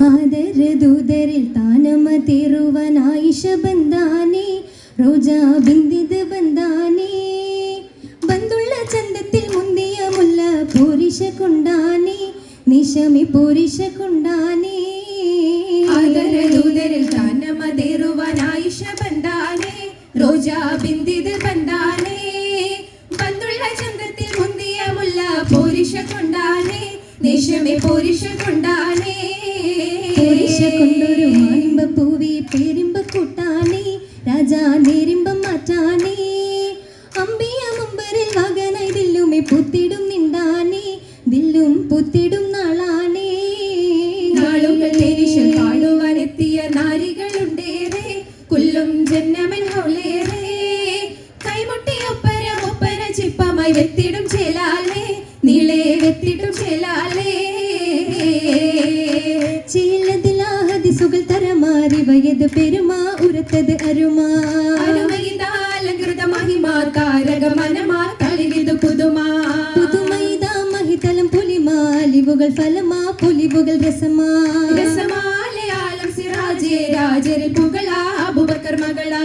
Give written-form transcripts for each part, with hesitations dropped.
ആദരദൂതരിൽ താനമ തേറുവാൻ ആയിഷ ബന്ധാനെ റോജാ ബിന്ദിത് ബന്ധാനെ ബന്തുള്ള ചന്തത്തിൽ മുന്തിയ മുല്ല പൂരിശ കൊണ്ടാനെ നിശമി പൂരിശ കൊണ്ടാനെ ആദരദൂതരിൽ താനമ തേറുവാൻ ആയിഷ ബന്ധാനെ റോജാ ബിന്ദിത് ബന്ധാനെ ബന്തുള്ള ചന്തത്തിൽ മുന്തിയ മുല്ല പൂരിശ കൊണ്ടാനെ നിശമി പൂരിശ കൊണ്ടാനെ കൊണ്ടൊരു മാനിമ്പ പൂവി പേരിമ്പ കൂട്ടാനേ രാജാ നേരിമ്പം മാറ്റാനേ അമ്പിയ മുമ്പരിൽ മകനായി ദില്ലുമേ പൂത്തിടും നിണ്ടാനേ ദില്ലും പൂത്തിടും നാളാനേ നാളുകൾ തേനിശൽ കാണുവാനെത്തിയ നാരികളുണ്ടേറെ കുല്ലും ജന്നമൻ ഹൗലേറെ കൈമുട്ടി ഒപ്പന ചിപ്പമായി വെത്തിടും ചേലാലേ നീളെ വെത്തിടും ചേലാലേ സുകൾ തരമാറി വയത് പെരുമാ ഉരത്തത് അരുമാ അരുമയിതാലങ്കൃത മഹിമാ താരക മനമാ കളിവിതു പുതുമാ പുതുമൈതാ മഹിതലം പുലിമാ ലിവുകൾ ഫലമാ പുലിവുകൾ രസമാ രസമാലയാലം സിറാജേ രാജരിൽ പുകളാ അബൂബക്കർ മകളാ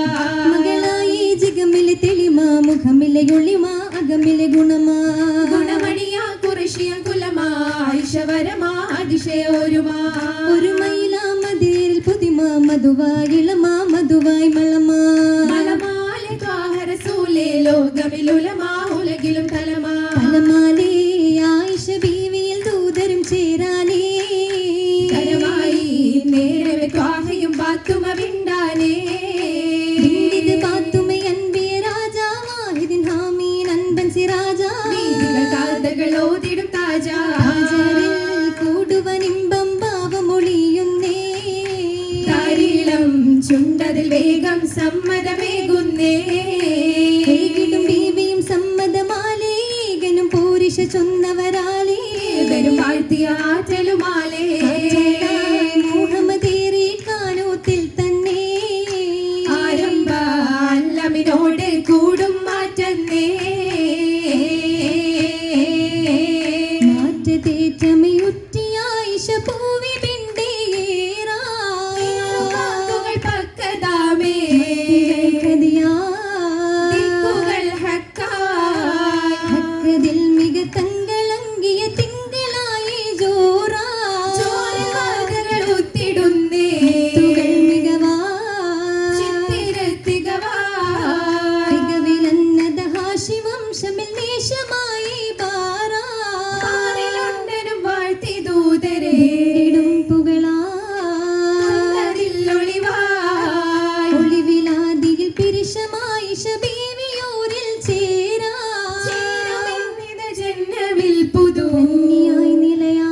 മകളായി ജിഗമിലെ തെളിമാ മുഖമിലെ ഒളിമാ അകമിലെ ഗുണമാ ഗുണമണിയാ കുറശിയ കുലമാ ഐശ്വരമാ അതിശയോരുമാ ഒരുമയിലാ മതിരിൽ പുതിമാ മധുവായി ഇളമാ മധുവായി മളമാ മലമാലെ കാഹരസൂലേ ലോകമിലുലമാ ഉലകിലും തലമാ തലമാലേ ആയിഷ ബീവിയിൽ ദൂതരും ചേരാനേ കരമായി നേരവെ കാഹയും ബാത്തുമ വിണ്ടാനേ ഇത് ബാത്തുമ അൻപിയ രാജാ വാഹിദിൻ ഹാമീൻ അൻപൻ സിറാജാ വീതികൾ കാതകൾ ഓതിടും താജാ കൂടുവനിമ്പം ഭാവമൊളിയുന്നേ താരീളം ചുണ്ടതിൽ വേഗം സമ്മതമേകുന്നേ ഏകിടും ബീവിയും സമ്മതമാലേ ഏകനും പൂരിശ ചൊന്നവരാലേ ഏകനും വാഴ്ത്തിയ ആറ്റലുമാലേ മുഹമ്മദേറി കാനൂത്തിൽ തന്നെ ആരംഭ അല്ലമിനോട് കൂടും മാറ്റന്നേ മാറ്റതേറ്റമയുറ്റിയ ആയിഷ പൂവി ബിണ്ടേറാ പക്കതാമേ കദിയാ ദിക്കുകൾ ഹക്കായി ഹക്കതിൽ മിക തങ്ങളങ്കിയ തിങ്കളായി ജോറാ ചോരവാതകൾ ഒത്തിടുന്നേ തുകൾ മികവാ ചിത്തിരത്തികവാ മികവിലന്നത ഹാഷി വംശമിൽ നേശമായി ബാറാ പാറിലുണ്ടനും വാഴ്ത്തി ദൂതരെ ഇടും പുകളാ ഒളിവായി ഒളിവിലാദിയിൽ പിരിശമായി ബീവിയോരിൽ ചേരാ ചേരുമെന്നിത ജന്നമിൽ പുതു കന്യായി നിലയാ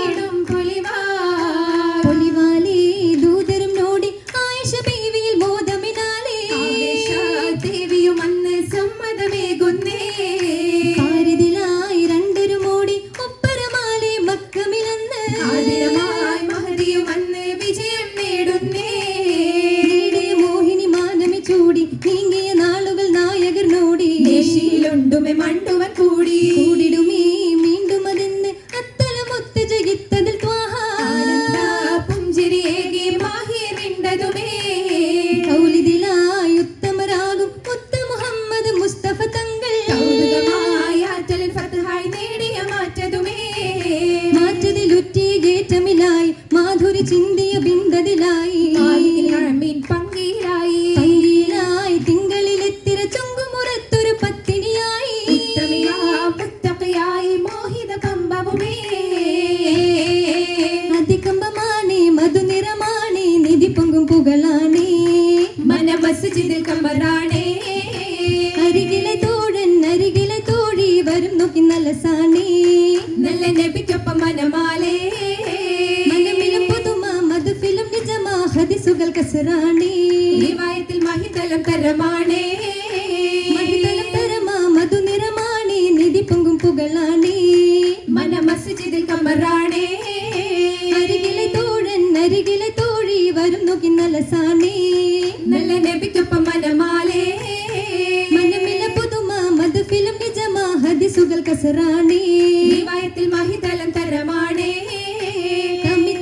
ഇടും പൊലിവായി ഒളിവാലേ ദൂതരും നോടി ആയിഷ ബീവിയിൽ മോദമിനാലേ ദേവിയും അന്ന് സമ്മതമേകുന്നേ പാരിതിലായി രണ്ടൊരു മോടി ഒപ്പരമാലേ മക്കമിലന്ന് ആദിനമായി മഹദിയും അന്ന് വിജയം നേടുന്നേ മോഹിനി മാനമി ചൂടി നീങ്ങിയ നാളുകൾ നായകർ നോടി ദേശിയിലുണ്ടുമെ മണ്ടുവൻ കൂടി കൂടിടുമേ വീണ്ടും അതെന്ന് അത്തലമൊത്ത് ജയിത്തതിൽ പുഞ്ചിരിയേകി മാഹിയറിണ്ടതുമേ കൗലിദിലായി ഉത്തമരാകും മുത്ത മുഹമ്മദ് മുസ്തഫ തങ്ങൾ കൗതുകമായി ആറ്റലിൽ ഫത്ഹായി നേടിയ മാറ്റതുമേ മാറ്റതിലുറ്റി ഗേറ്റമിലായി മാധുരി ചിന്തിയ ബിന്ദതിലായി മീൻ പങ്കിലായി പങ്കിലായി തിങ്കളിലെത്തിര ചുങ്കുമുറത്തൊരു പത്തിനിയായി മുത്തക്കയായി മോഹിത കമ്പവുമേ അതികമ്പമാണേ മധുനിറമാണേ നിധി പൊങ്കും പുകളാണേ മന മസ്ജിദിൽ കമ്പറാണേ അരികിലെ തോഴൻ അരികിലെ തോഴി വരും നോക്കി നലസാണേ നല്ല നബിക്കൊപ്പം മനമാലേ മനമിലും പുതുമ മധുഫിലും നിജമാ ഹദിസുകൾ കസറാണേ റിവായത്തിൽ മഹിതലം തരമാണേ മഹിതലം തരമാ മധുനിറമാണേ നിധി പൊങ്കും പുകളാണേ മന മസ്ജിദിൽ കമ്പറാണേ അരികിലെ തോഴൻ അരികിലെ തോഴി വരും നോക്കി നലസാണേ നല്ല നബിക്കൊപ്പം മനമാലേ മനമില പുതുമ മധുഫിലും നിജമാ ഹദിസുകൾ കസറാണേ റിവായത്തിൽ മഹിതലം തരമാണേ കമിത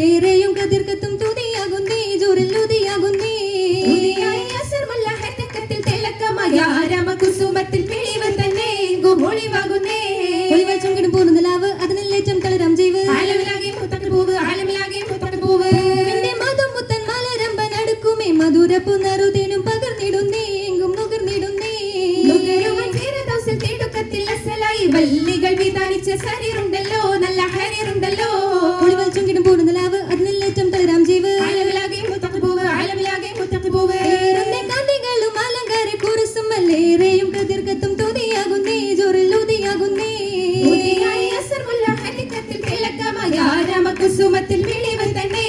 കുസുമല്ലേറെയും കതിർക്കത്തും തുതിയാകുന്നേ ജോറില്ലുതിയാകുന്നേ ഉദിയായി അസർമുല്ല ഹത്തക്കത്തിൽ തിളക്കമായ രാമകുസുമത്തിൽ പിളിവൻ തന്നെ ഒളിവാകുന്നേ ഒളിവാൽ ചുങ്കിടും പൂർണ്ണ നിലാവ് അതിനെല്ലേറ്റം കളരാം ജീവ് ആലമിലാകെ മുത്തട്ട് പൂവ് ആലമിലാകെ മുത്തട്ട് പൂവ് എന്റെ മതം മുത്തൻ മലരമ്പൻ അടുക്കുമേ മധുര പുനറുതേനും പകർന്നിടുന്നേ എങ്കും നുകർന്നിടുന്നേ നുകരുവൻ ഫിർദൗസിൽ തിടുക്കത്തിൽ അസലായി വല്ലികൾ വിധാനിച്ച സരീറുണ്ടല്ലോ നല്ല ഹരീറുണ്ടല്ലോ ഒളിവാൽ ചുങ്കിടും പൂർണ്ണ നിലാവ് അതിനെല്ലേറ്റം കളരാം ജീവ് ആലമിലാകെ മുത്തട്ട് പൂവ് ആലമിലാകെ മുത്തട്ട് പൂവ് ഏറുന്ന കാന്തികളും അലങ്കാര കുറുസുമല്ലേറെയും കതിർക്കത്തും തുതിയാകുന്നേ ജോറില്ലുതിയാകുന്നേ ഉദിയായി അസർമുല്ല ഹത്തക്കത്തിൽ തിളക്കമായ രാമകുസുമത്തിൽ പിളിവൻ തന്നെ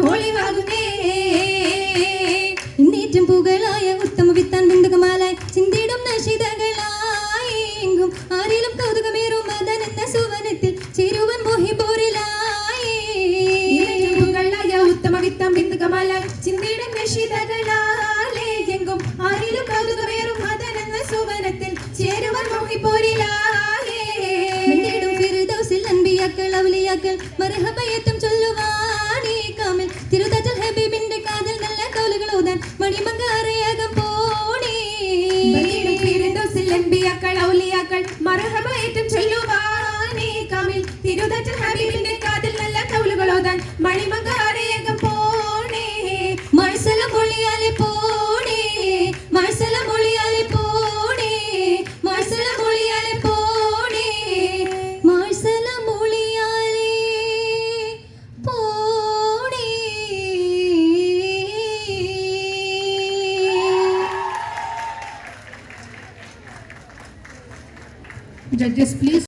ഒളിവാകുന്നേ ഇന്നേറ്റം പുകളായ ഉത്തമ വിത്താൻ ബിന്ദുകമാലായി ചിന്തിടും നശിതകളായി എങ്കും ആരിലും കൗതുകമേറും മദൻ എന്ന സുവനത്തിൽ ചേരുവൻ മോഹിപോരിലായി ായ ഉത്തമ വിത്തം ബിന്ദുകമാല ചിന്തിടും നിഷിതകളാലേ എങ്കും ആരിലും കൗതുകമേറും മദനെന്ന സുവനത്തിൽ ചേരുവൻ മോഹിപ്പോരിലായേ മിണ്ടിടും ഫിർദൗസിൽ അൻബിയാക്കൾ ഔലിയാക്കൾ മർഹബയത്തും ചൊല്ലുവാനീ കാമിൽ തിരുതജൽ ഹബീബിന്റെ കാതൽ നല്ല കൗലുകൾ ഓതാൻ മണിമങ്കാറയാകം പോണേ ബലീടും ഫിർദൗസിൽ അൻബിയാക്കൾ ഔലിയാക്കൾ മർഹബയത്തും ചൊല്ലുവാനീ കാമിൽ തിരുതജൽ ഹബീബിന്റെ കാതൽ നല്ല കൗലുകൾ ഓതാൻ മണിമങ്കാറയാകം പോണേ മഴസല മൊഴിയാലെ പോണേ മഴസല മൊഴിയാലെ പോണേ മഴസല മൊഴിയാലെ പോണേ മഴസല മൊഴിയാലെ പോണേ Judges, please.